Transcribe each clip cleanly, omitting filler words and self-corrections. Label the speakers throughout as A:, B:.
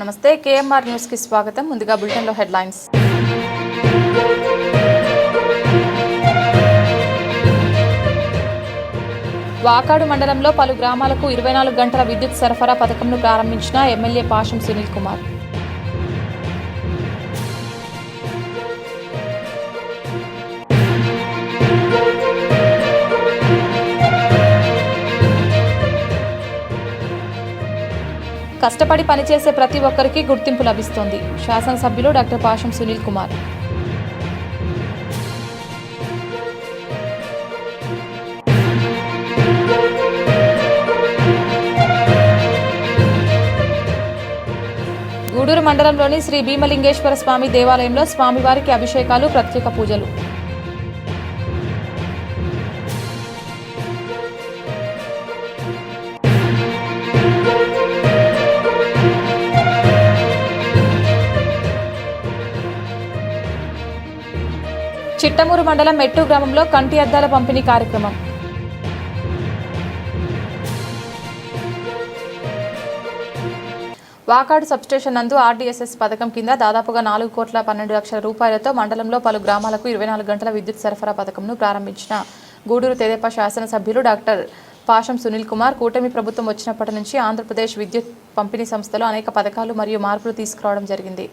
A: నమస్తే KMR news కి స్వాగతం. ముందుగా బులెటిన్ లో హెడ్లైన్స్. వాకాడు మండలంలో పలు గ్రామాలకు 24 గంటల విద్యుత్ సరఫరా పథకంను ప్రారంభించిన ఎమ్మెల్యే పాషం సునీల్ కుమార్. కష్టపడి పనిచేసే ప్రతి ఒక్కరికి గుర్తింపు లభిస్తోంది. శాసనసభ్యులు డాక్టర్ పాషం సునీల్ కుమార్. గూడూరు మండలంలోని శ్రీ భీమలింగేశ్వర స్వామి దేవాలయంలో స్వామివారికి అభిషేకాలు, ప్రత్యేక పూజలు. చిట్టమూరు మండలం మెట్టు గ్రామంలో కంటి అద్దాల పంపిణీ కార్యక్రమం. వాకాడు సబ్స్టేషన్ నందు ఆర్డీఎస్ఎస్ పథకం కింద దాదాపుగా 4,12,00,000 రూపాయలతో మండలంలో పలు గ్రామాలకు 24 గంటల విద్యుత్ సరఫరా పథకంను ప్రారంభించిన గూడూరు తెదేపా శాసనసభ్యులు డాక్టర్ పాషం సునీల్ కుమార్. కూటమి ప్రభుత్వం వచ్చినప్పటి నుంచి ఆంధ్రప్రదేశ్ విద్యుత్ పంపిణీ సంస్థలో అనేక పథకాలు మరియు మార్పులు తీసుకురావడం జరిగింది.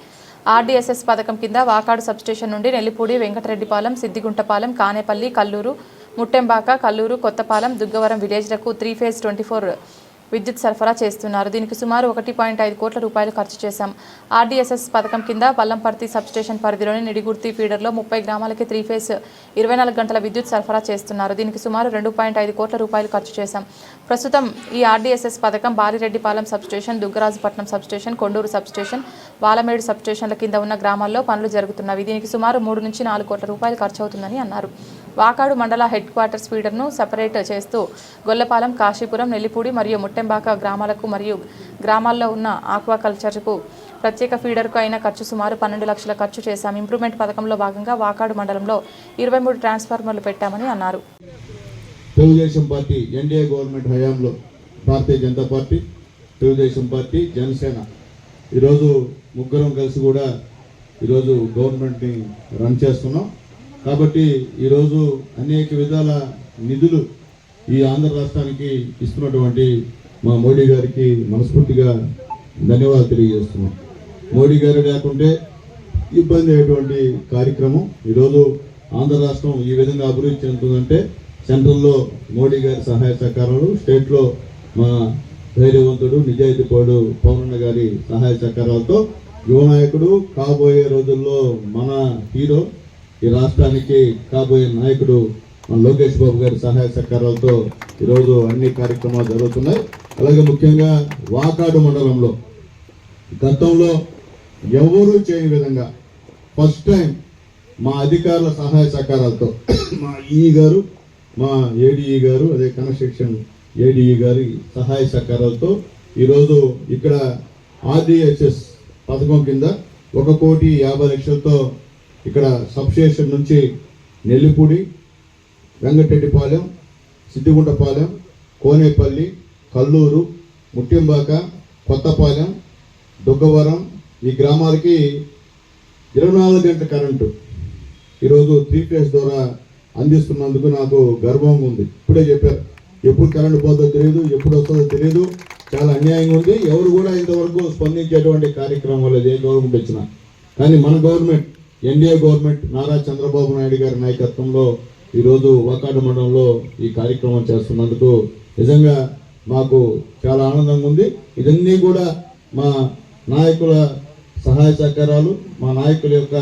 A: ఆర్డీఎస్ఎస్ పథకం కింద వాకాడు సబ్స్టేషన్ నుండి నెల్లిపూడి, వెంకటరెడ్డిపాలెం, సిద్దిగుంటపాలెం, కానేపల్లి, కల్లూరు, ముట్టెంబాక, కల్లూరు, కొత్తపాలెం, దుగ్గవరం విలేజ్లకు 3 ఫేజ్ 24 విద్యుత్ సరఫరా చేస్తున్నారు. దీనికి సుమారు 1.5 కోట్ల రూపాయలు ఖర్చు చేశాం. ఆర్డీఎస్ఎస్ పథకం కింద పల్లంపర్తి సబ్స్టేషన్ పరిధిలోని నిడిగుర్తి ఫీడర్లో 30 గ్రామాలకి 3 ఫేజ్ 24 గంటల విద్యుత్ సరఫరా చేస్తున్నారు. దీనికి సుమారు 2.5 కోట్ల రూపాయలు ఖర్చు చేశాం. ప్రస్తుతం ఈ ఆర్డీఎస్ఎస్ పథకం Balireddipalem substation, Duggarajupatnam substation, Konduru substation, Valamedu సబ్స్టేషన్ల కింద ఉన్న గ్రామాల్లో పనులు జరుగుతున్నవి. దీనికి సుమారు 3 నుంచి 4 కోట్ల రూపాయలు ఖర్చు అవుతుందని అన్నారు. వాకాడు మండల హెడ్ క్వార్టర్స్ ఫీడర్ను సెపరేట్ చేస్తూ గొల్లపాలెం, కాశీపురం, నెల్లిపూడి మరియు ముట్టెంబాక గ్రామాలకు మరియు గ్రామాల్లో ఉన్న ఆక్వాకల్చర్కు ప్రత్యేక ఫీడర్కు అయిన ఖర్చు సుమారు 12 లక్షల ఖర్చు చేశాం. ఇంప్రూవ్మెంట్ పథకంలో భాగంగా వాకాడు మండలంలో 23 ట్రాన్స్ఫార్మర్లు పెట్టామని అన్నారు.
B: తెలుగుదేశం పార్టీ ఎన్డీఏ గవర్నమెంట్ హయాంలో భారతీయ జనతా పార్టీ, తెలుగుదేశం పార్టీ, జనసేన ఈరోజు ముగ్గురం కలిసి కూడా ఈరోజు గవర్నమెంట్ని రన్ చేస్తున్నాం. కాబట్టి ఈరోజు అనేక విధాల నిధులు ఈ ఆంధ్ర రాష్ట్రానికి ఇస్తున్నటువంటి మా మోడీ గారికి మనస్ఫూర్తిగా ధన్యవాదాలు తెలియజేస్తున్నాం. మోడీ గారు లేకుంటే ఇబ్బంది అయ్యేటువంటి కార్యక్రమం. ఈరోజు ఆంధ్ర రాష్ట్రం ఈ విధంగా అభివృద్ధి చెందుతుందంటే సెంట్రల్లో మోడీ గారి సహాయ సహకారాలు, స్టేట్లో మా ధైర్యవంతుడు, నిజాయితీపరుడు పవన్ గారి సహాయ సహకారాలతో యువ నాయకుడు, కాబోయే రోజుల్లో మన హీరో, ఈ రాష్ట్రానికి కాబోయే నాయకుడు మన లోకేష్ బాబు గారి సహాయ సహకారాలతో ఈరోజు అన్ని కార్యక్రమాలు జరుగుతున్నాయి. అలాగే ముఖ్యంగా వాకాడు మండలంలో గతంలో ఎవరూ చేయని విధంగా ఫస్ట్ టైం మా అధికారుల సహాయ సహకారాలతో మా ఈఈ గారు, మా ఏడీఈ గారు, అదే కన్స్ట్రక్షన్ ఏడీఈ గారి సహాయ సహకారాలతో ఈరోజు ఇక్కడ ఆర్డీఎస్ఎస్ పథకం కింద 1,50,00,000తో ఇక్కడ సబ్స్టేషన్ నుంచి నెల్లిపూడి, వెంకటరెడ్డిపాలెం, సిద్దిగుంటపాలెం, కోనేపల్లి, కల్లూరు, ముట్టెంబాక, కొత్తపాలెం, దుగ్గవరం ఈ గ్రామాలకి 24 గంటల కరెంటు ఈరోజు 3 ఫేజ్ ద్వారా అందిస్తున్నందుకు నాకు గర్వంగా ఉంది. ఇప్పుడే చెప్పారు, ఎప్పుడు కరెంటు పోతుందో తెలియదు, ఎప్పుడు వస్తుందో తెలియదు, చాలా అన్యాయంగా ఉంది. ఎవరు కూడా ఇంతవరకు స్పందించేటువంటి కార్యక్రమం లేదు ఏ గవర్నమెంట్ వచ్చినా. కానీ మన government, NDA government, Nara Chandrababu Naidu గారి నాయకత్వంలో ఈరోజు వాకాడు మండలంలో ఈ కార్యక్రమం చేస్తున్నందుకు నిజంగా మాకు చాలా ఆనందంగా ఉంది. ఇదన్నీ కూడా మా నాయకుల సహాయ సహకారాలు, మా నాయకుల యొక్క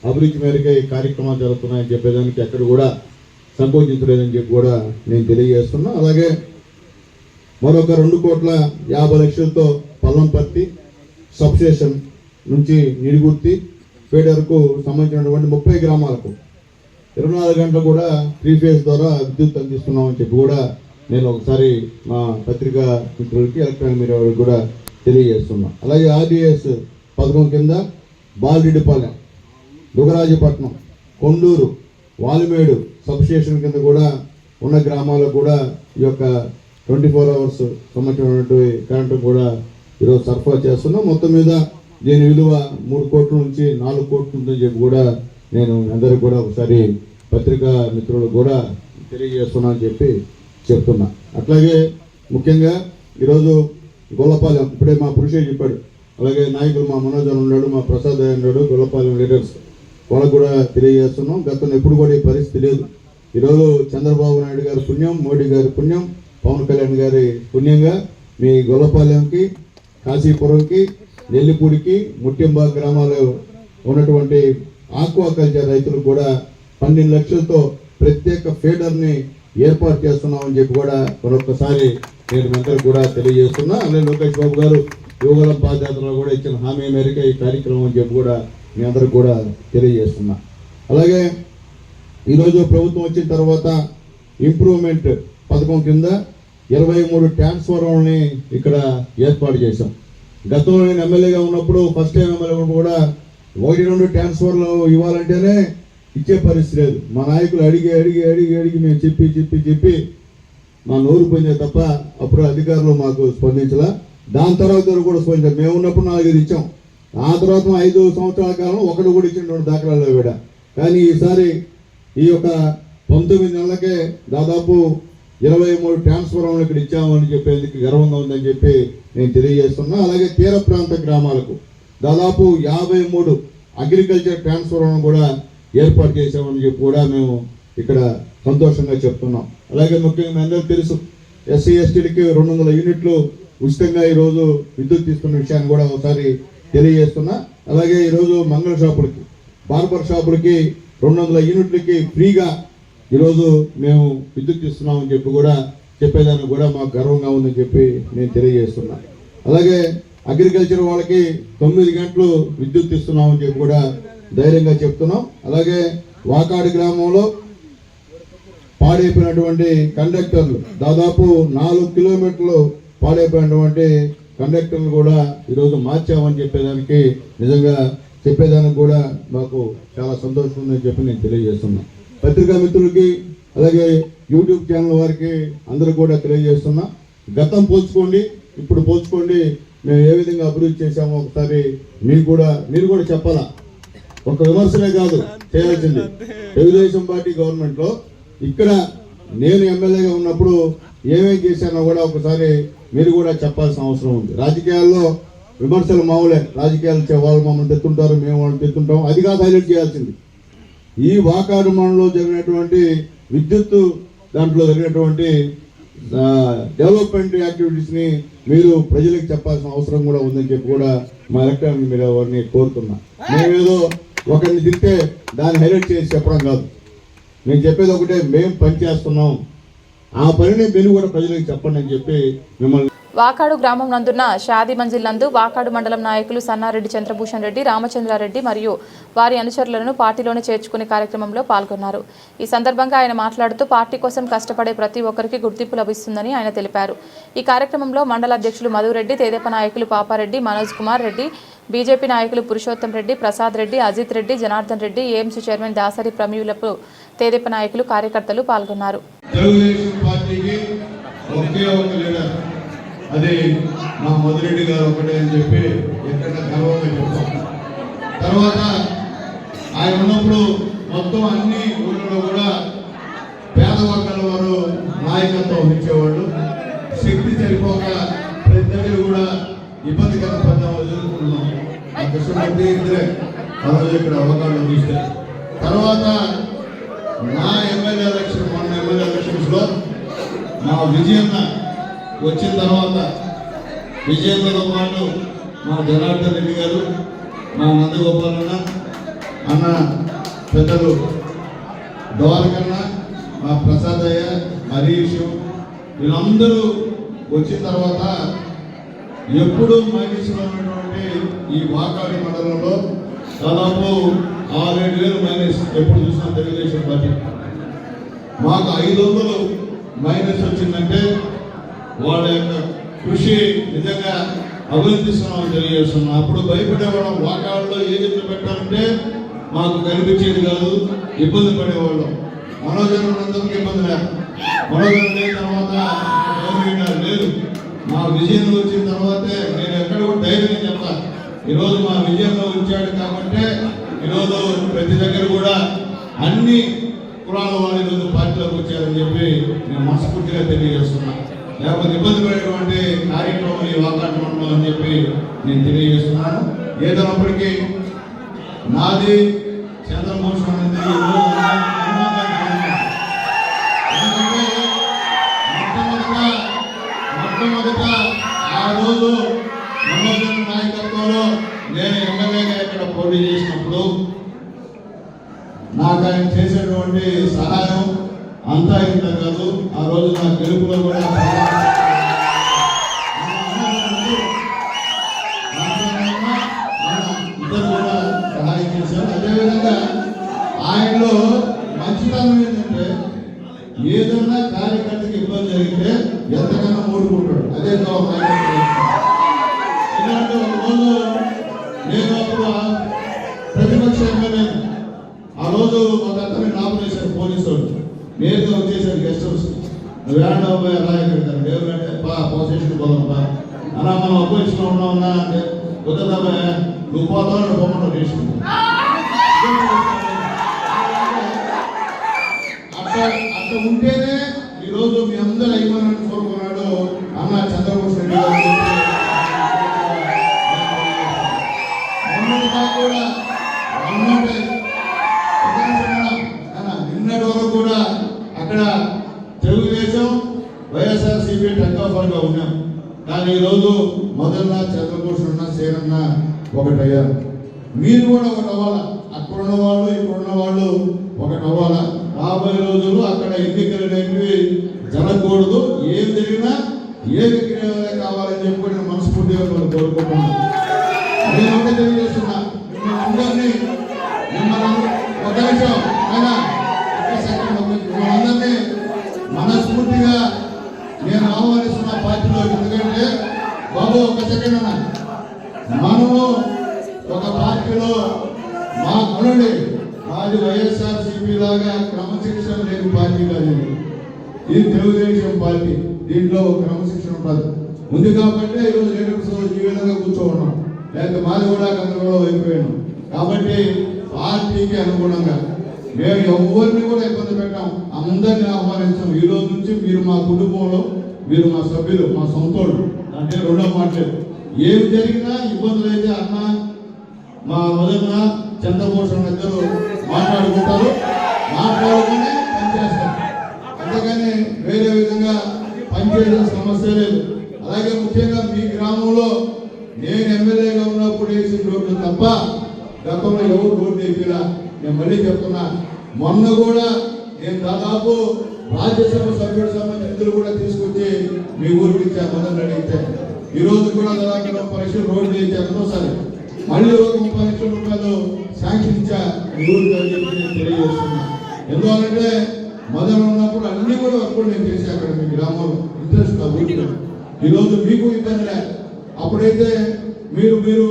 B: అభిరుచి మేరకే ఈ కార్యక్రమాలు జరుగుతున్నాయని చెప్పేదానికి ఎక్కడ కూడా సంకోచించలేదని చెప్పి కూడా నేను తెలియజేస్తున్నా. అలాగే మరొక 2,50,00,000తో పల్లంపర్తి సబ్స్టేషన్ నుంచి నిడిగుర్తి ఫీడర్కు సంబంధించినటువంటి 30 గ్రామాలకు 24 గంటలు కూడా 3 ఫేజ్ ద్వారా విద్యుత్ అందిస్తున్నామని చెప్పి కూడా నేను ఒకసారి మా పత్రికా మిత్రులకి, ఎలక్ట్రానిక్ మీడియా కూడా తెలియజేస్తున్నా. అలాగే ఆర్డీఎస్ పథకం కింద బాలిరెడ్డిపాలెం, దుగ్గరాజుపట్నం, కొండూరు, వాలిమేడు సబ్స్టేషన్ కింద కూడా ఉన్న గ్రామాలకు కూడా ఈ యొక్క 24 అవర్స్ సంబంధించినటువంటి కరెంటు కూడా ఈరోజు సరఫరా చేస్తున్నాం. మొత్తం మీద దీని విలువ 3 కోట్ల నుంచి 4 కోట్లు ఉందని చెప్పి కూడా నేను అందరికి కూడా ఒకసారి పత్రికా మిత్రులు కూడా తెలియజేస్తున్నానని చెప్పి చెప్తున్నా. అట్లాగే ముఖ్యంగా ఈరోజు గొల్లపాలెం ఇప్పుడే మా పురుషే చెప్పాడు, అలాగే నాయకులు మా మనోజ్ ఉన్నాడు, మా ప్రసాద్ ఉన్నాడు, గొల్లపాలెం లీడర్స్ వాళ్ళకు కూడా తెలియజేస్తున్నాం. గతంలో ఎప్పుడు కూడా ఈ పరిస్థితి లేదు. ఈరోజు చంద్రబాబు నాయుడు గారి పుణ్యం, మోడీ గారి పుణ్యం, పవన్ కళ్యాణ్ గారి పుణ్యంగా మీ గొల్లపాలెంకి, కాశీపురంకి, నెల్లిపూడికి, ముట్టింబా గ్రామాల్లో ఉన్నటువంటి ఆక్వాకల్చర్ రైతులు కూడా 12 లక్షలతో ప్రత్యేక ఫీడర్ని ఏర్పాటు చేస్తున్నామని చెప్పి కూడా మరొకసారి నేను అందరూ కూడా తెలియజేస్తున్నా. అలాగే లోకేష్ బాబు గారు యువగలం పాదయాత్రలో కూడా ఇచ్చిన హామీ మేరకు ఈ కార్యక్రమం అని చెప్పి కూడా మీ అందరికి కూడా తెలియజేస్తున్నా. అలాగే ఈరోజు ప్రభుత్వం వచ్చిన తర్వాత ఇంప్రూవ్మెంట్ పథకం కింద 23 ట్రాన్స్ఫార్మర్ని ఇక్కడ ఏర్పాటు చేశాం. గతంలో నేను ఎమ్మెల్యేగా ఉన్నప్పుడు ఫస్ట్ టైం ఎమ్మెల్యే ఉన్నప్పుడు కూడా 1-2 ట్రాన్స్ఫర్లు ఇవ్వాలంటేనే ఇచ్చే పరిస్థితి లేదు. మా నాయకులు అడిగి అడిగి అడిగి అడిగి మేము చెప్పి చెప్పి చెప్పి మా నోరు పోయిందే తప్ప అప్పుడు అధికారులు మాకు స్పందించలా. దాని తర్వాత కూడా స్పందించారు. మేము ఉన్నప్పుడు 4 ఇచ్చాం. ఆ తర్వాత 5 సంవత్సరాల కాలంలో 1 కూడా ఇచ్చిన దాఖలాలు కూడా. కానీ ఈసారి ఈ యొక్క 19 నెలలకే దాదాపు 23 ట్రాన్స్ఫార్మర్లు ఇక్కడ ఇచ్చామని చెప్పేందుకు గర్వంగా ఉందని చెప్పి నేను తెలియజేస్తున్నా. అలాగే తీర ప్రాంత గ్రామాలకు దాదాపు 53 అగ్రికల్చర్ ట్రాన్స్ఫార్మర్లు కూడా ఏర్పాటు చేశామని చెప్పి కూడా మేము ఇక్కడ సంతోషంగా చెప్తున్నాం. అలాగే ముఖ్యంగా అందరికీ తెలుసు, ఎస్సీ ఎస్టీలకి 200 యూనిట్లు ఉచితంగా ఈరోజు విద్యుత్ ఇస్తున్న విషయాన్ని కూడా ఒకసారి తెలియజేస్తున్నా. అలాగే ఈరోజు మంగళ షాపులకి, బార్బర్ షాపులకి 200 యూనిట్లకి ఫ్రీగా ఈరోజు మేము విద్యుత్ ఇస్తున్నామని చెప్పి కూడా చెప్పేదానికి కూడా మాకు గర్వంగా ఉందని చెప్పి నేను తెలియజేస్తున్నా. అలాగే అగ్రికల్చర్ వాళ్ళకి 9 గంటలు విద్యుత్ ఇస్తున్నామని చెప్పి కూడా ధైర్యంగా చెప్తున్నాం. అలాగే వాకాడు గ్రామంలో పాడైపోయినటువంటి కండక్టర్లు దాదాపు 4 కిలోమీటర్లు పాడైపోయినటువంటి కండక్టర్లు కూడా ఈరోజు మార్చామని చెప్పేదానికి నిజంగా చెప్పేదానికి కూడా మాకు చాలా సంతోషం ఉందని చెప్పి నేను తెలియజేస్తున్నా. పత్రికా మిత్రులకి అలాగే యూట్యూబ్ ఛానల్ వారికి అందరూ కూడా తెలియజేస్తున్నా. గతం పోల్చుకోండి, ఇప్పుడు పోల్చుకోండి, మేము ఏ విధంగా అభివృద్ధి చేశామో ఒకసారి మీరు కూడా చెప్పాలా. ఒక విమర్శనే కాదు చేయాల్సింది. తెలుగుదేశం పార్టీ గవర్నమెంట్లో ఇక్కడ నేను ఎమ్మెల్యేగా ఉన్నప్పుడు ఏమేం చేశానో కూడా ఒకసారి మీరు కూడా చెప్పాల్సిన అవసరం ఉంది. రాజకీయాల్లో విమర్శలు మామూలే, రాజకీయాలు వాళ్ళు మమ్మల్ని తెస్తుంటారు, మేము వాళ్ళని తెస్తుంటాం, అది కాదు హైలైట్ చేయాల్సింది. ఈ వాకాడు మండలంలో జరిగినటువంటి విద్యుత్ దాంట్లో జరిగినటువంటి డెవలప్మెంట్ యాక్టివిటీస్ని మీరు ప్రజలకు చెప్పాల్సిన అవసరం కూడా ఉందని చెప్పి కూడా మా ఎలక్ట్రానిక్ మీడియా వారిని కోరుతున్నా. మేమేదో ఒకరిని తింటే దాన్ని హైలైట్ చేసి చెప్పడం కాదు. నేను చెప్పేది ఒకటే, మేము పని చేస్తున్నాం, ఆ పనిని మీరు కూడా ప్రజలకు చెప్పండి అని చెప్పి మిమ్మల్ని.
A: వాకాడు గ్రామం నందున్న షాదీ మంజిల్ నందు వాకాడు మండలం నాయకులు సన్నారెడ్డి చంద్రభూషణ్ రెడ్డి, రామచంద్రారెడ్డి మరియు వారి అనుచరులను పార్టీలోనే చేర్చుకునే కార్యక్రమంలో పాల్గొన్నారు. ఈ సందర్భంగా ఆయన మాట్లాడుతూ పార్టీ కోసం కష్టపడే ప్రతి ఒక్కరికి గుర్తింపు లభిస్తుందని ఆయన తెలిపారు. ఈ కార్యక్రమంలో మండల అధ్యక్షులు మధురెడ్డి, తెదేపా నాయకులు పాపారెడ్డి, మనోజ్ కుమార్ రెడ్డి, బీజేపీ నాయకులు పురుషోత్తం రెడ్డి, ప్రసాద్ రెడ్డి, అజిత్ రెడ్డి, జనార్దన్ రెడ్డి, ఏఎంసీ చైర్మన్ దాసరి ప్రమీయులకు తెదేపా నాయకులు, కార్యకర్తలు పాల్గొన్నారు.
B: అది మా మధురెడ్డి గారు ఒకటే అని చెప్పి ఎక్కడ గర్వంగా చెప్తాం. తర్వాత ఆయన ఉన్నప్పుడు మొత్తం అన్ని ఊళ్ళలో కూడా పేద వర్గాల వారు నాయకత్వం వహించేవాళ్ళు. శక్తి సరిపోక ప్రతి దగ్గర కూడా ఇబ్బందికర పరిణామాలు ఎదుర్కొంటున్నాం. ఆ కృష్ణమూర్తి ఇద్దరే ఆ రోజు ఇక్కడ అవకాశం చూస్తే. తర్వాత నా ఎమ్మెల్యే ఎలక్షన్, మొన్న ఎమ్మెల్యే ఎలక్షన్స్లో మా విజయన్న వచ్చిన తర్వాత విజయన్నతో పాటు మా జనార్దన్ రెడ్డి గారు, మా నందగోపాల్ అన్న, పెద్దలు ద్వారకన్న, మా ప్రసాదయ్య, హరీష్, వీళ్ళందరూ వచ్చిన తర్వాత ఎప్పుడు మైనస్లో ఉన్నటువంటి ఈ వాకాడి మండలంలో దాదాపు 6-7 మైనస్ ఎప్పుడు చూసినా తెలుగుదేశం పార్టీ. మాకు 500 మైనస్ వచ్చిందంటే వాళ్ళ యొక్క కృషి నిజంగా అభినందిస్తున్నామని తెలియజేస్తున్నాం. అప్పుడు భయపడేవాళ్ళం, వాకాళ్ళలో ఏజెంట్లు పెట్టాలంటే మాకు కనిపించేది కాదు, ఇబ్బంది పడేవాళ్ళం. మనోజనందరికీ ఇబ్బంది లేదు. మనోజనం లేని తర్వాత లేదు. మా విజయం వచ్చిన తర్వాతే నేను ఎక్కడ కూడా ధైర్యంగా చెప్తాను, ఈరోజు మా విజయంలో ఉంచాడు కాబట్టి ఈరోజు ప్రతి దగ్గర కూడా అన్ని కులాల వాళ్ళు ఈరోజు పార్టీలోకి వచ్చారని చెప్పి నేను మనస్ఫూర్తిగా తెలియజేస్తున్నా. లేకపోతే ఇబ్బంది పడేటువంటి కార్యక్రమం ఈ వాకాడు మండలం అని చెప్పి నేను తెలియజేస్తున్నాను. ఏదైనప్పటికీ నాది చంద్రమోహన్ అనేది మొట్టమొదట ఆ రోజు మనోజన్ నాయకత్వంలో నేను ఎమ్మెల్యేగా ఇక్కడ పోటీ చేసినప్పుడు నాకు ఆయన చేసేటువంటి సహాయం అంతా ఇంత కాదు. ఆ రోజు నా గెలుపులో కూడా ఇద్దరు కూడా సహాయం చేశారు. అదేవిధంగా ఆయనలో మంచితనం ఏంటంటే ఏదన్నా కార్యకర్తకి ఇబ్బంది జరిగితే ఎంతకన్నా మూడుకుంటాడు. అదే ఎందుకంటే ఒక రోజు నేను అప్పుడు ప్రతిపక్ష ఎమ్మెల్యే ఆ రోజు ఒక అతన్ని నామినేషన్ పోలీసు వాళ్ళు నేరుగా వచ్చేసారు గెస్ట్ హౌస్. వేడంబాబు ఎలా ఎక్కడతారు దేవుడు అంటే పోసేషన్ పోదాంపా అలా మనం అపోజిషన్ ఉన్నా అంటే కుదరదా నువ్వు పోతావు బొమ్మను తీసుకుంటా అట్లా ఉంటేనే ఈరోజు మీ అందరూ అయిపోయినట్టు కోరుకున్నాడు అన్న చంద్రబాబు నాయుడు కూడా నిన్నటి వరకు కూడా అక్కడ తెలుగుదేశం వైఎస్ఆర్సీపీ టెక్కాఫర్గా ఉన్నాం. కానీ ఈరోజు మొదలన చంద్రభూషణ సేనన్న ఒకటయ్యారు. మీరు కూడా ఒకటి అవ్వాలా. అక్కడ ఉన్న వాళ్ళు ఇక్కడ ఉన్న వాళ్ళు ఒకటి అవ్వాలా. రాబోయే రోజులు అక్కడ ఎన్నికలు అనేవి జరగకూడదు. ఏం జరిగినా ఏకగ్రీవమే కావాలని చెప్పి నేను మనస్ఫూర్తిగా కోరుకుంటున్నాను. నేను ఒకటే తెలియజేస్తున్నా మిమ్మల్ని ఒక నిమిషం మిమ్మల్ని మనస్ఫూర్తిగా నేను ఆహ్వానిస్తున్న పార్టీలో. ఎందుకంటే బాబు ఒక సెకండ్ అన్న మనము ఒక పార్టీలో మా కొనండి మాది వైఎస్ఆర్సీపీ లాగా క్రమశిక్షణ లేని పార్టీ కాదు. ఇది తెలుగుదేశం పార్టీ. దీంట్లో క్రమశిక్షణ ఉంది కాబట్టి ఈరోజు లీడర్స్ ఈ విధంగా కూర్చోన్నాం. లేకపోతే మాది కూడా గందరగోళం అయిపోయాను. కాబట్టి పార్టీకి అనుగుణంగా మేము ఎవరిని కూడా ఇబ్బంది పెట్టాం. అందరినీ ఆహ్వానిస్తాం. ఈ రోజు నుంచి మీరు మా కుటుంబంలో మీరు మా సభ్యులు, మా సొంతోళ్ళు. అంటే రెండో మాటలేదు. ఏమి జరిగినా ఇబ్బందులు అయితే అన్న మా మొదట చంద్రభూషణ్ ఇద్దరు మాట్లాడుకుంటారు. మాట్లాడుకుని పనిచేస్తారు. అంతేగాని వేరే విధంగా పనిచేసిన సమస్య లేదు. అలాగే ముఖ్యంగా మీ గ్రామంలో నేను ఎమ్మెల్యేగా ఉన్నప్పుడు వేసిన రోడ్లు తప్ప గతంలో ఎవరు రోడ్డు వేపిలా. నేను మళ్ళీ చెప్తున్నా, మొన్న కూడా నేను దాదాపు రాజ్యసభ సభ్యుల సంబంధించి కూడా తీసుకొచ్చి మీ ఊరికి ఇచ్చాను. మొదలు అడిగితే ఈ రోజు కూడా దాదాపు 30 లక్షలు రోడ్డు వేయించాను. సరే మళ్ళీ ఒక 30 లక్షల రూపాయలు శాంక్షన్ ఇచ్చా మీ ఊరికి అని చెప్పి నేను తెలియజేస్తున్నా. ఎందువల్లంటే మొదలు ఉన్నప్పుడు అన్ని కూడా వర్కులు నేను చేసి అక్కడ మీ గ్రామంలో ఇంట్రెస్ట్ నా ఊరికి. ఈరోజు మీకు ఇబ్బంది లేదు. అప్పుడైతే మీరు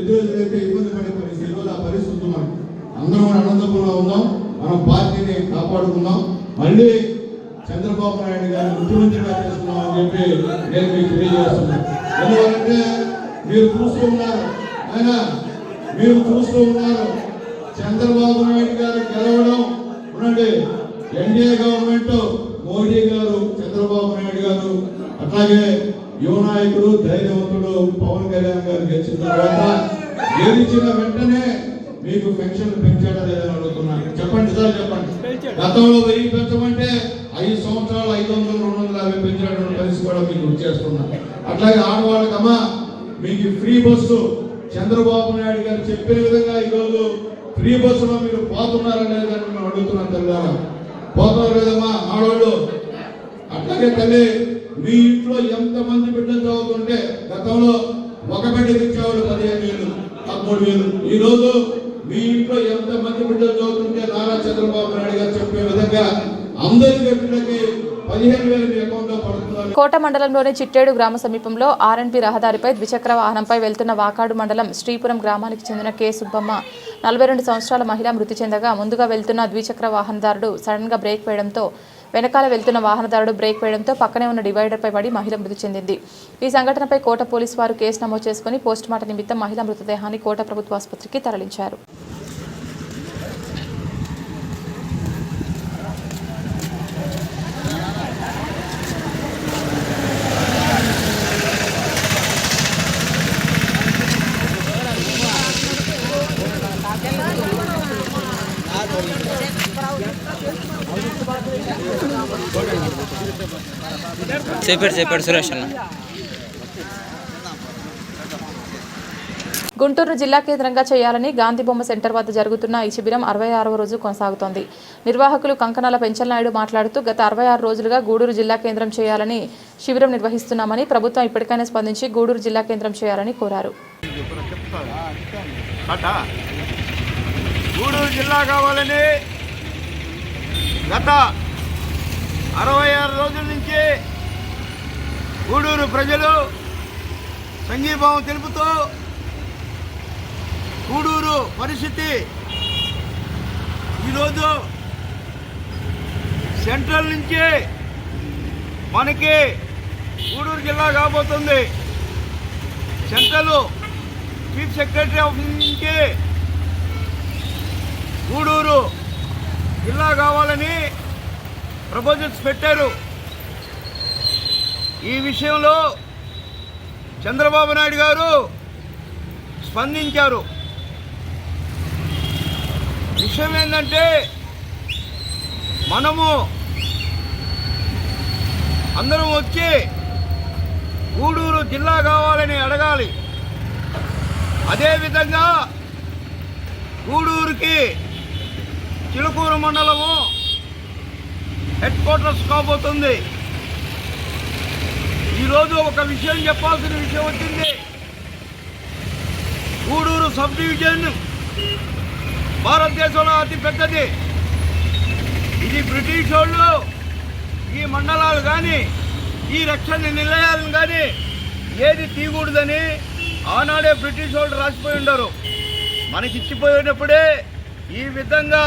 B: ఎదురైతే ఇబ్బంది పడే పరిస్థితి. ఈరోజు ఆ పరిస్థితి మనకి అందరం అనంతపురంలో ఉందాం. మనం పార్టీని కాపాడుకుందాం. మళ్ళీ చంద్రబాబు నాయుడు గారిని ముఖ్యమంత్రిగా చేసుకున్నాం అని చెప్పి నేను మీకు తెలియజేస్తున్నాను. ఎందుకంటే మీరు చూస్తూ ఉన్నారు చంద్రబాబు నాయుడు గారు గెలవడం ఉన్నది. ఎన్డీఏ గవర్నమెంట్ మోడీ గారు, చంద్రబాబు నాయుడు గారు, అట్లాగే యువ నాయకుడు ధైర్యవంతుడు పవన్ కళ్యాణ్ గారు గెలిచిన తర్వాత గెలిచిన వెంటనే మీకు పెన్షన్ పెంచాడా లేదని అడుగుతున్నాను. చెప్పండి సార్, చెప్పండి. గతంలో 1000 పెంచమంటే 5 సంవత్సరాలు 500, 250 పెంచినటువంటి పరిస్థితి కూడా మీకు గుర్తు చేస్తున్నాను. అట్లాగే ఆడవాళ్ళకమ్మా మీకు ఫ్రీ బస్సు చంద్రబాబు నాయుడు గారు చెప్పిన విధంగా ఈరోజు ఫ్రీ బస్సులో మీరు పోతున్నారా లేదని మేము అడుగుతున్నాను. తల్లిదారా పోతున్నారు లేదమ్మా ఆడవాళ్ళు. అట్లాగే తల్లి మీ ఇంట్లో ఎంతమంది బిడ్డలు చదువుతుంటే గతంలో ఒక బిడ్డకి ఇచ్చేవాళ్ళు 15,000, 13,000. ఈరోజు మీ ఇంట్లో ఎంతమంది బిడ్డలు చదువుతుంటే నారా చంద్రబాబు నాయుడు గారు చెప్పే విధంగా అందరి బిడ్డలకి 15,000 మీ అకౌంట్ లో పడుతున్నారు.
A: కోట మండలంలోని చిట్టేడు గ్రామ సమీపంలో ఆర్ఎన్పి రహదారిపై ద్విచక్ర వాహనంపై వెళ్తున్న వాకాడు మండలం శ్రీపురం గ్రామానికి చెందిన కె సుబ్బమ్మ 42 సంవత్సరాల మహిళ మృతి చెందగా ముందుగా వెళ్తున్న ద్విచక్ర వాహనదారుడు సడన్ గా బ్రేక్ వేయడంతో వెనకాల వెళ్తున్న వాహనదారుడు బ్రేక్ వేయడంతో పక్కనే ఉన్న డివైడర్పై పడి మహిళ మృతి చెందింది. ఈ సంఘటనపై కోట పోలీసు వారు కేసు నమోదు చేసుకుని పోస్టుమార్టం నిమిత్తం మహిళ మృతదేహాన్ని కోట ప్రభుత్వ ఆసుపత్రికి తరలించారు.
C: చెప్పాడు సురేష్ అన్న.
A: గుంటూరు జిల్లా కేంద్రంగా చేయాలని గాంధీబొమ్మ సెంటర్ వద్ద జరుగుతున్న ఈ శిబిరం 66వ రోజు కొనసాగుతోంది. నిర్వాహకులు కంకణాల పెంచలనాయుడు మాట్లాడుతూ గత 66 రోజులుగా గూడూరు జిల్లా కేంద్రం చేయాలని శిబిరం నిర్వహిస్తున్నామని, ప్రభుత్వం ఇప్పటికైనా స్పందించి గూడూరు జిల్లా కేంద్రం చేయాలని కోరారు.
D: గూడూరు జిల్లా కావాలని గత 66 రోజుల నుంచి గూడూరు ప్రజలు సంఘీభావం తెలుపుతూ గూడూరు పరిస్థితి ఈరోజు సెంట్రల్ నుంచి మనకి గూడూరు జిల్లా కాబోతుంది. సెంట్రల్ చీఫ్ సెక్రటరీ ఆఫీస్ నుంచి గూడూరు జిల్లా కావాలని ప్రపోజల్స్ పెట్టారు. ఈ విషయంలో చంద్రబాబు నాయుడు గారు స్పందించారు. విషయం ఏంటంటే మనము అందరం వచ్చి గూడూరు జిల్లా కావాలని అడగాలి. అదేవిధంగా గూడూరుకి చిలుకూరు మండలము హెడ్ క్వార్టర్స్ కాబోతుంది. ఈరోజు ఒక విషయం చెప్పాల్సిన విషయం వచ్చింది. గూడూరు సబ్ డివిజన్ భారతదేశంలో అతి పెద్దది. ఇది బ్రిటిష్ వాళ్ళు ఈ మండలాలు కానీ ఈ రక్షణ నిలయాలను కానీ ఏది తీయకూడదని ఆనాడే బ్రిటిష్ వాళ్ళు రాసిపోయి ఉండరు. మనకి ఇచ్చిపోయినప్పుడే ఈ విధంగా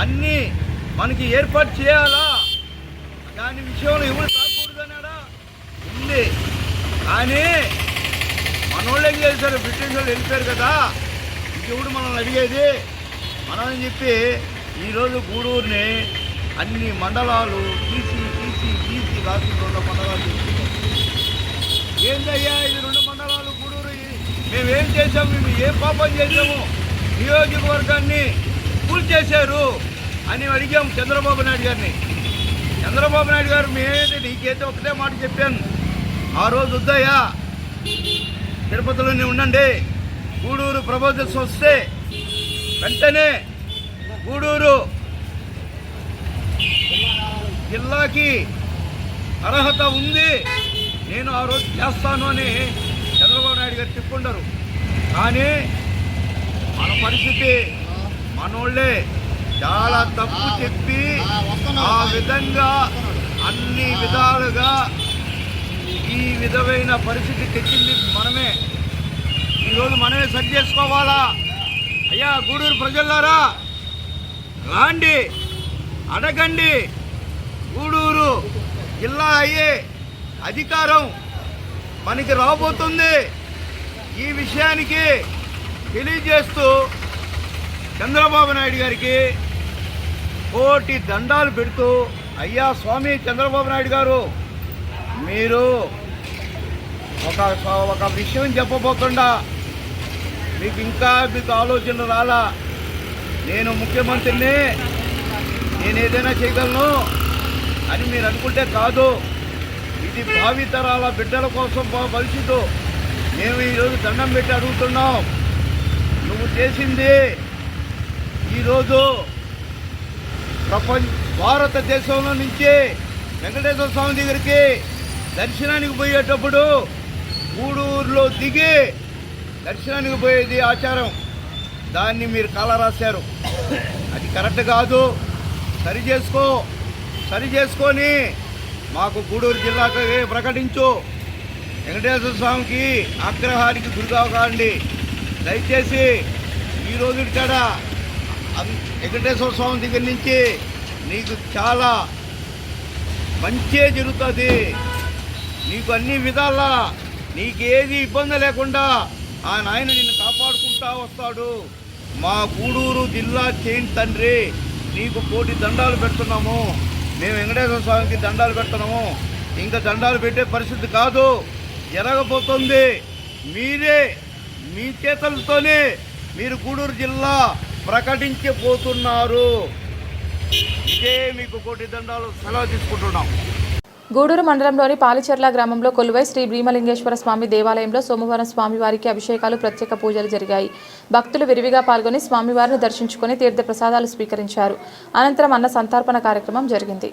D: అన్నీ మనకి ఏర్పాటు చేయాలా, దాని విషయంలో ఎవరు తాకూడదన్నాడా ఉంది. కానీ మనోళ్ళు ఏం చేశారు, బ్రిటిష్ వాళ్ళు వెళ్ళిపోయారు కదా, ఇంకెవడు మనల్ని అడిగేది మనమని చెప్పి ఈరోజు గూడూరుని అన్ని మండలాలు తీసి రాసి 2 మండలాలు ఏందయ్యా ఇది 2 మండలాలు గూడూరు, మేమేం చేసాము, మేము ఏం పాపం చేసాము, నియోజకవర్గాన్ని కూల్చేశారు అని అడిగాము చంద్రబాబు నాయుడు గారిని. చంద్రబాబు నాయుడు గారు మేమైతే నీకైతే ఒకటే మాట చెప్పాను, ఆ రోజు వద్దయ్యా తిరుపతిలోనే ఉండండి, గూడూరు ప్రపోజల్స్ వస్తే వెంటనే గూడూరు జిల్లాకి అర్హత ఉంది, నేను ఆ రోజు చేస్తాను అని చంద్రబాబు నాయుడు గారు చెప్పుకుంటారు. కానీ మన పరిస్థితి మనోళ్ళే చాలా తప్పు చెప్పి ఆ విధంగా అన్ని విధాలుగా ఈ విధమైన పరిస్థితి తెచ్చింది మనమే. ఈరోజు మనమే సరి చేసుకోవాలా. అయ్యా గూడూరు ప్రజలారా రాండి, అడగండి, గూడూరు జిల్లా అయ్యే అధికారం మనకి రాబోతుంది. ఈ విషయానికి తెలియజేస్తూ చంద్రబాబు నాయుడు గారికి కోటి దండాలు పెడుతూ, అయ్యా స్వామి చంద్రబాబు నాయుడు గారు మీరు ఒక విషయం చెప్పబోకుండా మీకు ఆలోచన రాలా, నేను ముఖ్యమంత్రిని, నేను ఏదైనా చేయగలను అని మీరు అనుకుంటే కాదు. ఇది భావితరాల బిడ్డల కోసం భవిష్యత్తు. మేము ఈరోజు దండం పెట్టి అడుగుతున్నాం, నువ్వు చేసింది ఈరోజు భారతదేశంలో నుంచి వెంకటేశ్వర స్వామి దగ్గరికి దర్శనానికి పోయేటప్పుడు గూడూరులో దిగి దర్శనానికి పోయేది ఆచారం, దాన్ని మీరు కాలరాశారు. అది కరెక్ట్ కాదు. సరి చేసుకొని మాకు గూడూరు జిల్లాకి ప్రకటించు. వెంకటేశ్వర స్వామికి ఆగ్రహానికి గురికాకండి దయచేసి. ఈరోజు ఇక్కడ వెంకటేశ్వర స్వామి దగ్గర నుంచి నీకు చాలా మంచే జరుగుతుంది. నీకు అన్ని విధాలా నీకేది ఇబ్బంది లేకుండా ఆ నాయన నిన్ను కాపాడుకుంటా వస్తాడు. మా గూడూరు జిల్లా చేయండి తండ్రి, నీకు కోటి దండాలు పెడుతున్నాము. మేము వెంకటేశ్వర స్వామికి దండాలు పెడుతున్నాము. ఇంకా దండాలు పెట్టే పరిస్థితి కాదు, జరగబోతుంది. మీరే మీ చేతులతోనే మీరు గూడూరు జిల్లా ప్రకటించబోతున్నారు. ఇదే మీకు కోటి దండాలు సెలవు తీసుకుంటున్నాం.
A: గూడూరు మండలంలోని పాలిచెర్ల గ్రామంలో కొలువై శ్రీ భీమలింగేశ్వర స్వామి దేవాలయంలో సోమవారం స్వామివారికి అభిషేకాలు, ప్రత్యేక పూజలు జరిగాయి. భక్తులు విరివిగా పాల్గొని స్వామివారిని దర్శించుకుని తీర్థ ప్రసాదాలు స్వీకరించారు. అనంతరం అన్న సంతర్పణ కార్యక్రమం జరిగింది.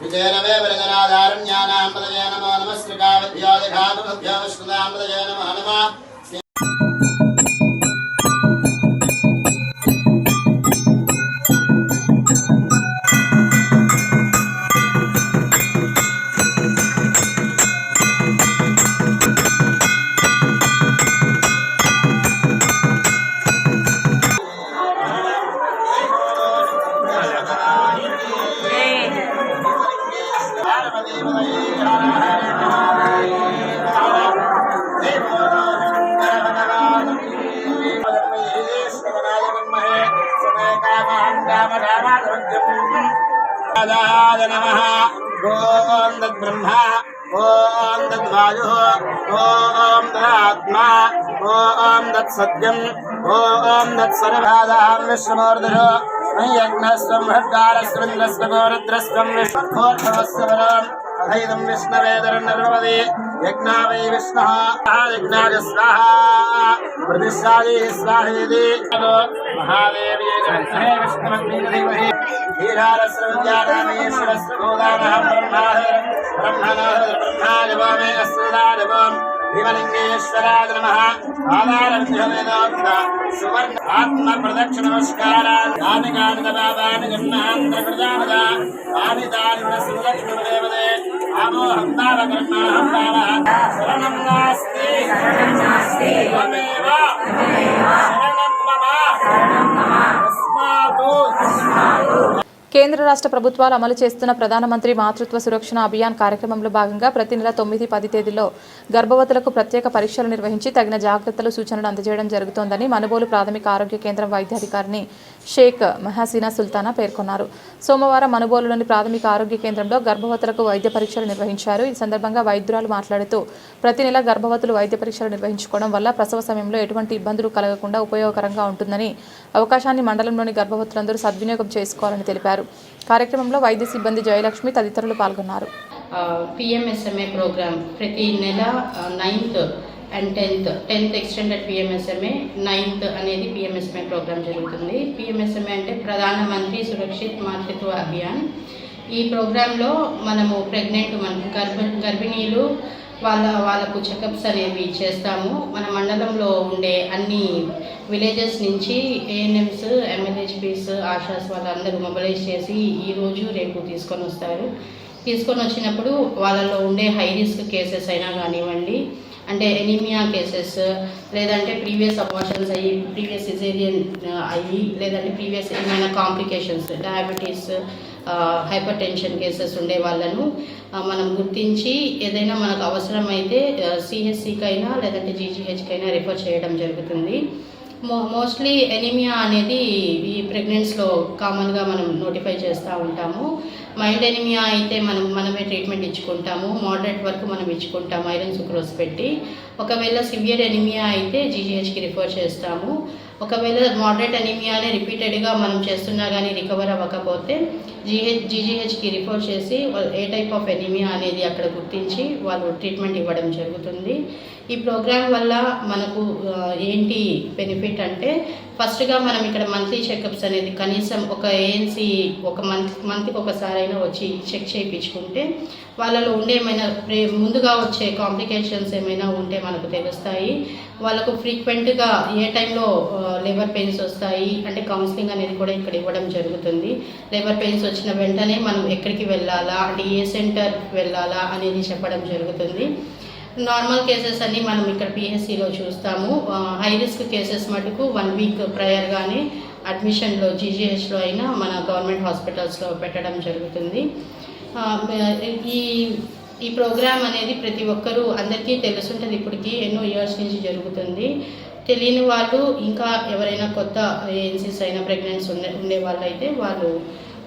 E: విజయనవే వరదరాధారణ్యానాం పదయే నమో నమః శ్రీకావ్యాదిఘాతుభ్యో విష్ణుదాం పదయే నమో నమః. ఓం తద్బ్రహ్మ ఓం తద్వాయు ఓం తదాత్మా ఓం తత్సత్యం ఓం తత్సర్వాదాం విశ్వమూర్ధో యజ్ఞస్వం హర్గారస్వృంద్రస్వం రుద్రస్వం విష్ణోర్ధవస్వరం అధైదం విష్ణవేదరన్నర్వదే యజ్ఞావై విష్ణుః యజ్ఞాయ స్వాహా ప్రతిష్ఠాయే స్వాహేతి మహాదేవ్యే జగన్నే విష్ణుమగ్నిదేవహే ధీరారస్రవిద్యానామేశ్వరస్రభూదానహం బ్రహ్మణాయ అస్సుదానవం భీమలింగేశ్వరాయ నమః. ఆధారభ్యోవేదోక్త సువర్ణ ఆత్మ ప్రదక్షిణ నమస్కారాన్ యాని గాని దబావాని గన్నాంతర కృతామద ఆని దాని సులక్ష్మి దేవదే ఆమోహం దావకర్మాహం దావః శరణం నాస్తి త్వమేవ శరణం మమ తస్మాతు.
A: కేంద్ర రాష్ట్ర ప్రభుత్వాలు అమలు చేస్తున్న ప్రధానమంత్రి మాతృత్వ సురక్షణ అభియాన్ కార్యక్రమంలో భాగంగా ప్రతి నెల 9, 10 తేదీల్లో గర్భవతులకు ప్రత్యేక పరీక్షలు నిర్వహించి తగిన జాగ్రత్తలు, సూచనలు అందజేయడం జరుగుతోందని మనుబోలు ప్రాథమిక ఆరోగ్య కేంద్రం వైద్యాధికారిని షేక్ మహాసీనా సుల్తానా పేర్కొన్నారు. సోమవారం మనుబోలులోని ప్రాథమిక ఆరోగ్య కేంద్రంలో గర్భవతులకు వైద్య పరీక్షలు నిర్వహించారు. ఈ సందర్భంగా వైద్యురాలు మాట్లాడుతూ ప్రతి నెల గర్భవతులు వైద్య పరీక్షలు నిర్వహించుకోవడం వల్ల ప్రసవ సమయంలో ఎటువంటి ఇబ్బందులు కలగకుండా ఉపయోగకరంగా ఉంటుందని, అవకాశాన్ని మండలంలోని గర్భవతులందరూ సద్వినియోగం చేసుకోవాలని తెలిపారు. కార్యక్రమంలో వైద్య సిబ్బంది జయలక్ష్మి తదితరులు పాల్గొన్నారు.
F: PMSMA ప్రోగ్రామ్ ప్రతి నెల 9th and 10th extended PMSMA, 9th అనేది PMSMA ప్రోగ్రామ్ జరుగుతుంది. PMSMA అంటే ప్రధానమంత్రి సురక్షిత్ మాతృత్వ అభియాన్. ఈ ప్రోగ్రాంలో మనము ప్రెగ్నెంట్ గర్భిణీలు వాళ్ళకు చెకప్స్ అనేవి చేస్తాము. మన మండలంలో ఉండే అన్ని విలేజెస్ నుంచి ANMs, MLHPs, ఆశాస్ వాళ్ళందరూ మొబిలైజ్ చేసి ఈరోజు రేపు తీసుకొని వస్తారు. తీసుకొని వచ్చినప్పుడు వాళ్ళలో ఉండే హై రిస్క్ కేసెస్ అయినా కానివ్వండి, అంటే ఎనీమియా కేసెస్, లేదంటే ప్రీవియస్ అబార్షన్స్ అయ్యి, ప్రీవియస్ సిజేరియన్ అయ్యి, లేదంటే ప్రీవియస్ ఏమైనా complications, diabetes, hyper tension cases ఉండే వాళ్ళను మనం గుర్తించి ఏదైనా మనకు అవసరమైతే CHCకైనా లేదంటే GGHకైనా రిఫర్ చేయడం జరుగుతుంది. మోస్ట్లీ ఎనీమియా అనేది ఈ ప్రెగ్నెన్సీలో కామన్గా మనం నోటిఫై చేస్తూ ఉంటాము. మైల్డ్ ఎనీమియా అయితే మనమే ట్రీట్మెంట్ ఇచ్చుకుంటాము. మోడరేట్ వరకు మనం ఇచ్చుకుంటాము ఐరన్ సుక్రోజ్ పెట్టి. ఒకవేళ సివియర్ ఎనీమియా అయితే GGHకి రిఫర్ చేస్తాము. ఒకవేళ మోడరేట్ ఎనీమియానే రిపీటెడ్గా మనం చేస్తున్నా కానీ రికవర్ అవ్వకపోతే GGHకి రిఫర్ చేసి ఏ టైప్ ఆఫ్ ఎనీమియా అనేది అక్కడ గుర్తించి వాళ్ళు ట్రీట్మెంట్ ఇవ్వడం జరుగుతుంది. ఈ ప్రోగ్రాం వల్ల మనకు ఏంటి బెనిఫిట్ అంటే ఫస్ట్గా మనం ఇక్కడ మంత్లీ చెకప్స్ అనేది కనీసం ఒక ఏఎన్సీ ఒక మంత్కి ఒకసారైనా వచ్చి చెక్ చేయించుకుంటే వాళ్ళలో ఉండే ఏమైనా ముందుగా వచ్చే కాంప్లికేషన్స్ ఏమైనా ఉంటే మనకు తెలుస్తాయి. వాళ్ళకు ఫ్రీక్వెంట్గా ఏ టైంలో లేబర్ పెయిన్స్ వస్తాయి అంటే కౌన్సిలింగ్ అనేది కూడా ఇక్కడ ఇవ్వడం జరుగుతుంది. లేబర్ పెయిన్స్ వచ్చిన వెంటనే మనం ఎక్కడికి వెళ్ళాలా అంటే ఏ సెంటర్ వెళ్ళాలా అనేది చెప్పడం జరుగుతుంది. నార్మల్ కేసెస్ అన్నీ మనం ఇక్కడ పిహెచ్సిలో చూస్తాము. హై రిస్క్ కేసెస్ మటుకు 1 వీక్ ప్రయర్గానే అడ్మిషన్లో జీజీహెచ్లో అయినా మన గవర్నమెంట్ హాస్పిటల్స్లో పెట్టడం జరుగుతుంది. ఈ ప్రోగ్రామ్ అనేది ప్రతి ఒక్కరూ అందరికీ తెలుసుంటుంది. ఇప్పటికీ ఎన్నో ఇయర్స్ నుంచి జరుగుతుంది. తెలియని వాళ్ళు ఇంకా ఎవరైనా కొత్త ఏఎన్సీస్ అయినా ప్రెగ్నెన్సీ ఉండే వాళ్ళు అయితే వాళ్ళు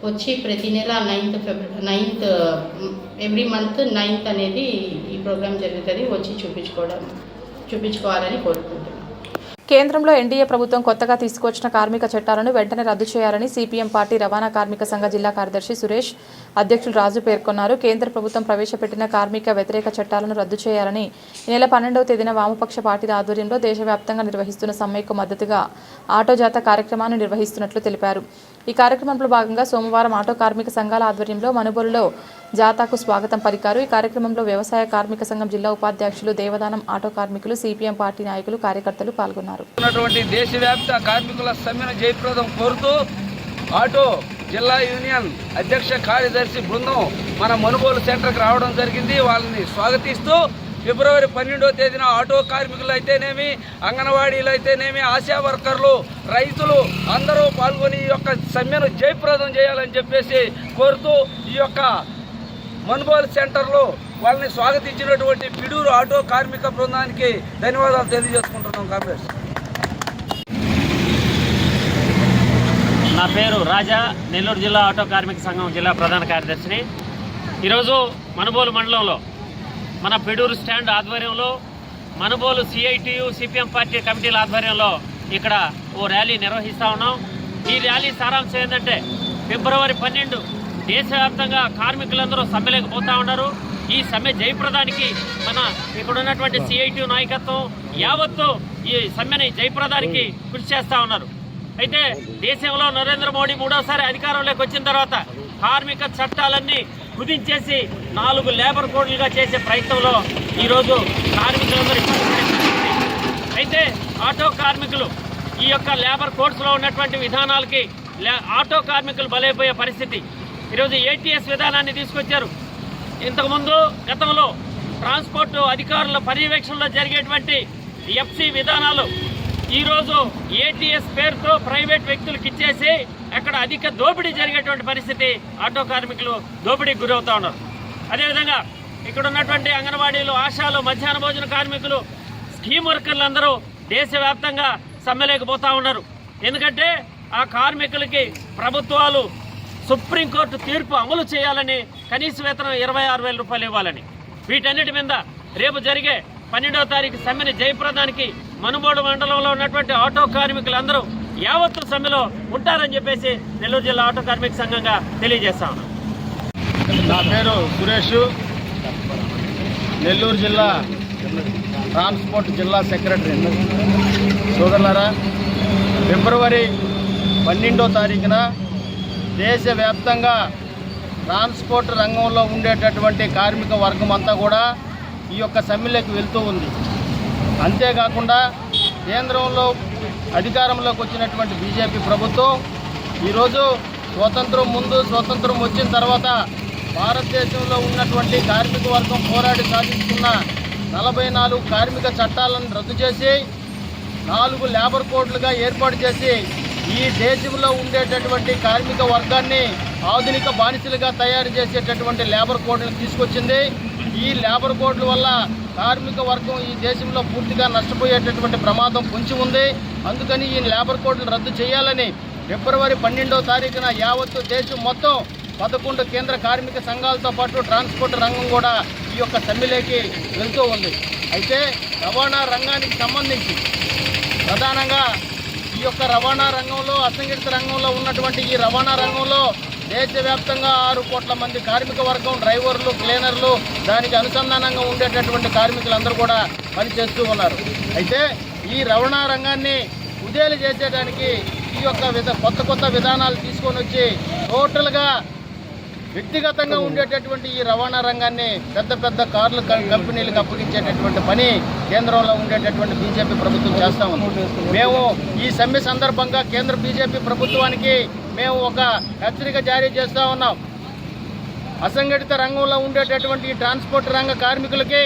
F: వచ్చి ప్రతి నెల 9th ఎవ్రీ మంత్ 9th అనేది ఈ ప్రోగ్రామ్ జరుగుతుంది. వచ్చి చూపించుకోవాలని కోరుకుంటున్నాను.
A: కేంద్రంలో ఎన్డీఏ ప్రభుత్వం కొత్తగా తీసుకొచ్చిన కార్మిక చట్టాలను వెంటనే రద్దు చేయాలని సిపిఎం పార్టీ రవాణా కార్మిక సంఘ జిల్లా కార్యదర్శి సురేష్, అధ్యక్షులు రాజు పేర్కొన్నారు. కేంద్ర ప్రభుత్వం ప్రవేశపెట్టిన కార్మిక వ్యతిరేక చట్టాలను రద్దు చేయాలని ఈ నెల 12వ తేదీన వామపక్ష పార్టీల ఆధ్వర్యంలో దేశవ్యాప్తంగా నిర్వహిస్తున్న సమ్మెకు మద్దతుగా ఆటో జాత కార్యక్రమాన్ని నిర్వహిస్తున్నట్లు తెలిపారు. ఈ కార్యక్రమంలో భాగంగా సోమవారం ఆటో కార్మిక సంఘాల ఆధ్వర్యంలో మనుబోలులో జాతాకు స్వాగతం పలికారు. ఈ కార్యక్రమంలో వ్యవసాయ కార్మిక సంఘం జిల్లా ఉపాధ్యక్షులు దేవదానం, ఆటో కార్మికులు, సిపిఎం పార్టీ నాయకులు, కార్యకర్తలు పాల్గొన్నారు.
D: దేశవ్యాప్త కార్మికుల సమ్మెను జయప్రదం కోరుతూ ఆటో జిల్లా యూనియన్ అధ్యక్ష కార్యదర్శి బృందం మన మనుబోలు సెంటర్కి రావడం జరిగింది. వాళ్ళని స్వాగతిస్తూ ఫిబ్రవరి 12వ తేదీన ఆటో కార్మికులు అయితేనేమి, అంగన్వాడీలు అయితేనేమి, ఆశా వర్కర్లు, రైతులు అందరూ పాల్గొని ఈ యొక్క సమ్మెను జయప్రదం చేయాలని చెప్పేసి కోరుతూ ఈ యొక్క మనుబోలు సెంటర్లో వాళ్ళని స్వాగతించినటువంటి పిడూరు ఆటో కార్మిక బృందానికి ధన్యవాదాలు తెలియజేసుకుంటున్నాం. కాంగ్రెస్.
G: నా పేరు రాజా, నెల్లూరు జిల్లా ఆటో కార్మిక సంఘం జిల్లా ప్రధాన కార్యదర్శిని. ఈరోజు మనుబోలు మండలంలో మన పిడూరు స్టాండ్ ఆధ్వర్యంలో మనుబోలు సిఐటియు సిపిఎం పార్టీ కమిటీల ఆధ్వర్యంలో ఇక్కడ ఓ ర్యాలీ నిర్వహిస్తూ ఉన్నాం. ఈ ర్యాలీ సారాంశం ఏంటంటే ఫిబ్రవరి 12 దేశవ్యాప్తంగా కార్మికులందరూ సమ్మెలోకి పోతూ ఉన్నారు. ఈ సమ్మె జయప్రదానికి మన ఇక్కడ ఉన్నటువంటి సిఐటియు నాయకత్వం యావత్తు ఈ సమ్మెని జయప్రదానికి కృషి చేస్తూ ఉన్నారు. అయితే దేశంలో నరేంద్ర మోడీ 3వసారి అధికారంలోకి వచ్చిన తర్వాత కార్మిక చట్టాలన్నీ కుదించేసి 4 లేబర్ కోడ్లుగా చేసే ప్రయత్నంలో ఈరోజు కార్మికులందరూ. అయితే ఆటో కార్మికులు ఈ యొక్క లేబర్ కోడ్స్లో ఉన్నటువంటి విధానాలకి ఆటో కార్మికులు బలైపోయే పరిస్థితి. ఈరోజు ఏటీఎస్ విధానాన్ని తీసుకొచ్చారు. ఇంతకుముందు గతంలో ట్రాన్స్పోర్ట్ అధికారుల పర్యవేక్షణలో జరిగేటువంటి ఎఫ్సి విధానాలు ఈరోజు ఏటీఎస్ పేరుతో ప్రైవేట్ వ్యక్తులకు ఇచ్చేసి అక్కడ అధిక దోపిడీ జరిగేటువంటి పరిస్థితి. ఆటో కార్మికులు దోపిడీకి గురవుతూ ఉన్నారు. అదేవిధంగా ఇక్కడ ఉన్నటువంటి అంగన్వాడీలు, ఆశాలు, మధ్యాహ్న భోజన కార్మికులు, స్కీమ్ వర్కర్లు అందరూ దేశవ్యాప్తంగా సమ్మెలేకపోతూ ఉన్నారు. ఎందుకంటే ఆ కార్మికులకి ప్రభుత్వాలు సుప్రీంకోర్టు తీర్పు అమలు చేయాలని, కనీస వేతనం 26,000 రూపాయలు ఇవ్వాలని. వీటన్నిటి మీద రేపు జరిగే 12వ తారీఖు సమ్మెని జయప్రదానికి మనుబోడు మండలంలో ఉన్నటువంటి ఆటో కార్మికులందరూ యావత్తు సమ్మెలో ఉంటారని చెప్పేసి నెల్లూరు జిల్లా ఆటో కార్మిక సంఘంగా తెలియజేస్తాం.
H: నా పేరు సురేష్, నెల్లూరు జిల్లా ట్రాన్స్పోర్ట్ జిల్లా సెక్రటరీ. సోదరులారా, ఫిబ్రవరి 12వ తారీఖున దేశవ్యాప్తంగా ట్రాన్స్పోర్ట్ రంగంలో ఉండేటటువంటి కార్మిక వర్గం అంతా కూడా ఈ యొక్క సమ్మెలోకి వెళ్తూ ఉంది. అంతేకాకుండా కేంద్రంలో అధికారంలోకి వచ్చినటువంటి బీజేపీ ప్రభుత్వం ఈరోజు స్వతంత్రం ముందు, స్వతంత్రం వచ్చిన తర్వాత భారతదేశంలో ఉన్నటువంటి కార్మిక వర్గం పోరాడి సాధించుకున్న 44 కార్మిక చట్టాలను రద్దు చేసి 4 లేబర్ కోడ్లుగా ఏర్పాటు చేసి ఈ దేశంలో ఉండేటటువంటి కార్మిక వర్గాన్ని ఆధునిక బానిసలుగా తయారు చేసేటటువంటి లేబర్ కోడ్లను తీసుకొచ్చింది. ఈ లేబర్ కోడ్ల వల్ల కార్మిక వర్గం ఈ దేశంలో పూర్తిగా నష్టపోయేటటువంటి ప్రమాదం పొంచి ఉంది. అందుకని ఈ లేబర్ కోడ్లు రద్దు చేయాలని ఫిబ్రవరి 12వ తారీఖున యావత్తు దేశం మొత్తం 11 కేంద్ర కార్మిక సంఘాలతో పాటు ట్రాన్స్పోర్ట్ రంగం కూడా ఈ యొక్క సమ్మెలోకి వెళ్తూ ఉంది. అయితే రవాణా రంగానికి సంబంధించి ప్రధానంగా ఈ యొక్క రవాణా రంగంలో, అసంఘటిత రంగంలో ఉన్నటువంటి ఈ రవాణా రంగంలో దేశవ్యాప్తంగా 6 కోట్ల మంది కార్మిక వర్గం, డ్రైవర్లు, క్లీనర్లు, దానికి అనుసంధానంగా ఉండేటటువంటి కార్మికులందరూ కూడా పనిచేస్తూ ఉన్నారు. అయితే ఈ రవాణా రంగాన్ని కుదేలు చేసేయడానికి ఈ యొక్క కొత్త విధానాలు తీసుకొని వచ్చి టోటల్గా వ్యక్తిగతంగా ఉండేటటువంటి ఈ రవాణా రంగాన్ని పెద్ద కార్లు కంపెనీలకు అప్పగించేటటువంటి పని కేంద్రంలో ఉండేటటువంటి బీజేపీ ప్రభుత్వం చేస్తా ఉంది. మేము ఈ సమ్మె సందర్భంగా కేంద్ర బీజేపీ ప్రభుత్వానికి మేము ఒక హెచ్చరిక జారీ చేస్తూ ఉన్నాం. అసంఘటిత రంగంలో ఉండేటటువంటి ఈ ట్రాన్స్పోర్ట్ రంగ కార్మికులకి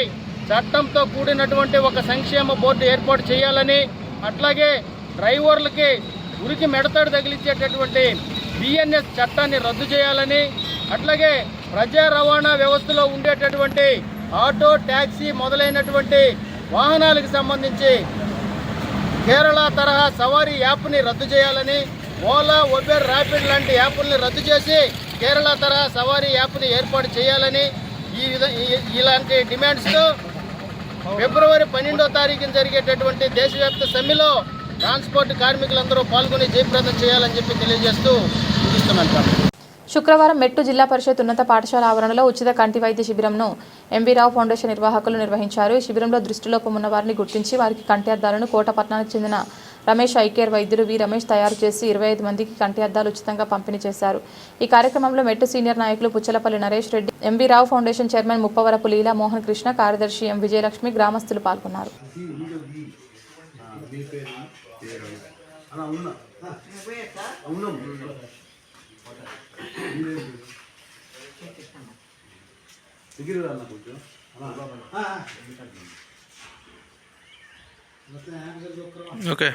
H: చట్టంతో కూడినటువంటి ఒక సంక్షేమ బోర్డు ఏర్పాటు చేయాలని, అట్లాగే డ్రైవర్లకి ఉరికి మెడతాడు తగిలించేటటువంటి బిఎన్ఎస్ చట్టాన్ని రద్దు చేయాలని, అట్లాగే ప్రజా రవాణా వ్యవస్థలో ఉండేటటువంటి ఆటో, ట్యాక్సీ మొదలైనటువంటి వాహనాలకు సంబంధించి కేరళ తరహా సవారీ యాప్ని రద్దు చేయాలని, ఓలా, ఉబెర్, ర్యాపిడ్ లాంటి యాప్ల్ని రద్దు చేసి కేరళ తరహా సవారీ యాప్ని ఏర్పాటు చేయాలని ఇలాంటి డిమాండ్స్తో ఫిబ్రవరి 12వ తారీఖున జరిగేటటువంటి దేశవ్యాప్త సమ్మెలో ట్రాన్స్పోర్ట్ కార్మికులందరూ పాల్గొని జయప్రదం చేయాలని చెప్పి తెలియజేస్తూ ముగిస్తున్నాను.
A: శుక్రవారం మెట్టు జిల్లా పరిషత్ ఉన్నత పాఠశాల ఆవరణలో ఉచిత కంటి వైద్య శిబిరంను ఎంవి రావు ఫౌండేషన్ నిర్వాహకులు నిర్వహించారు. ఈ శిబిరంలో దృష్టిలోపం ఉన్న వారిని గుర్తించి వారికి కంటి అద్దాలను కోటపట్నానికి చెందిన రమేష్ ఐకేర్ వైద్యులు వి రమేష్ తయారు చేసి 25 మందికి కంటి అద్దాలు ఉచితంగా పంపిణీ చేశారు. ఈ కార్యక్రమంలో మెట్టు సీనియర్ నాయకులు పుచ్చలపల్లి నరేష్ రెడ్డి, ఎంవి రావు ఫౌండేషన్ చైర్మన్ ముప్పవరపు లీలా మోహన్ కృష్ణ, కార్యదర్శి ఎం విజయలక్ష్మి, గ్రామస్తులు పాల్గొన్నారు.
C: ఓకే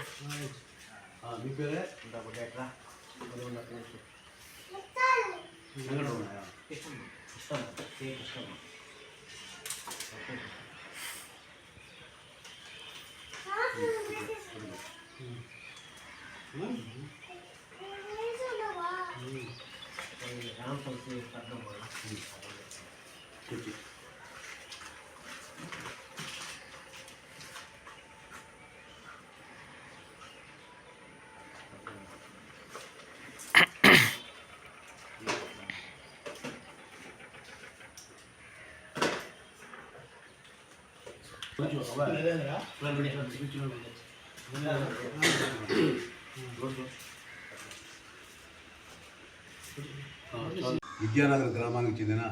I: విద్యానగర్ గ్రామానికి చెందిన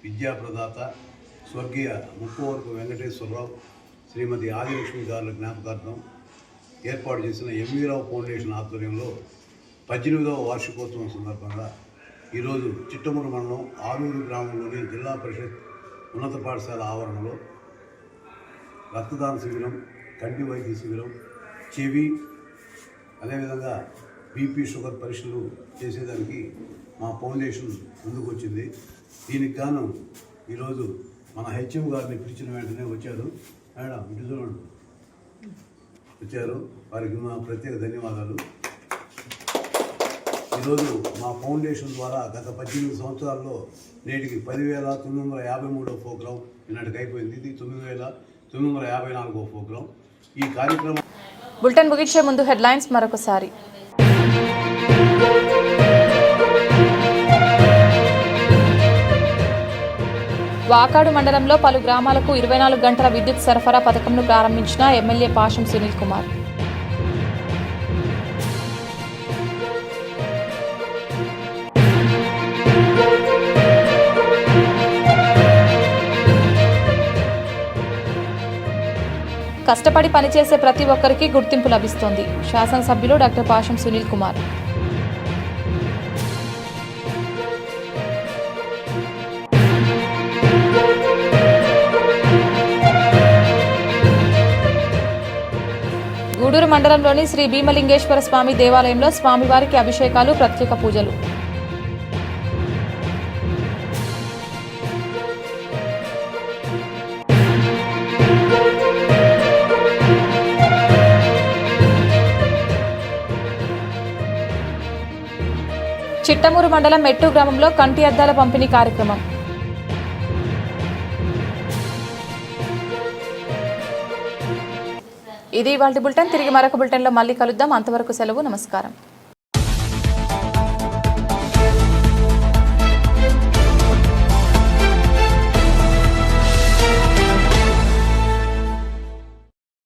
I: విద్యాప్రదాత స్వర్గీయ ముప్పవరపు వెంకటేశ్వరరావు, శ్రీమతి ఆదిలక్ష్మి గారుల జ్ఞాపకార్థం ఏర్పాటు చేసిన ఎంవి రావు ఫౌండేషన్ ఆధ్వర్యంలో 18వ వార్షికోత్సవం సందర్భంగా ఈరోజు చిట్టమూరు మండలం ఆలూరు గ్రామంలోని జిల్లా పరిషత్ ఉన్నత పాఠశాల ఆవరణలో రక్తదాన శిబిరం, కంటి వైద్య శిబిరం, చెవి, అదేవిధంగా బీపీ, షుగర్ పరీక్షలు చేసేదానికి మా ఫౌండేషన్ ముందుకు వచ్చింది. దీనికి గాను ఈరోజు మన హెచ్ఎం గారిని పిలిచిన వెంటనే వచ్చారు. మేడం ఇటు చూడండి, వచ్చారు. వారికి మా ప్రత్యేక ధన్యవాదాలు. ఈరోజు మా ఫౌండేషన్ ద్వారా గత 18 సంవత్సరాల్లో నేటికి 10,953వ ప్రోగ్రాం నిన్నటికి అయిపోయింది. ఇది 9,954వ ప్రోగ్రాం. ఈ కార్యక్రమం
A: బులెటిన్ ముగించే ముందు హెడ్లైన్స్ మరొకసారి. వాకాడు మండలంలో పలు గ్రామాలకు 24 గంటల విద్యుత్ సరఫరా పథకంను ప్రారంభించిన ఎమ్మెల్యే పాషం సునీల్ కుమార్. కష్టపడి పనిచేసే ప్రతి ఒక్కరికి గుర్తింపు లభిస్తోంది. శాసనసభ్యులు డాక్టర్ పాషం సునీల్ కుమార్. గూడూరు మండలంలోని శ్రీ భీమలింగేశ్వర స్వామి దేవాలయంలో స్వామివారికి అభిషేకాలు, ప్రత్యేక పూజలు. చిట్టమూరు మండలం మెట్టు గ్రామంలో కంటి అద్దాల పంపిణీ కార్యక్రమం. ఇది ఇవాల్టి బులెటిన్. తిరిగి మరొక బులెటిన్లో మళ్ళీ కలుద్దాం. అంతవరకు సెలవు. నమస్కారం.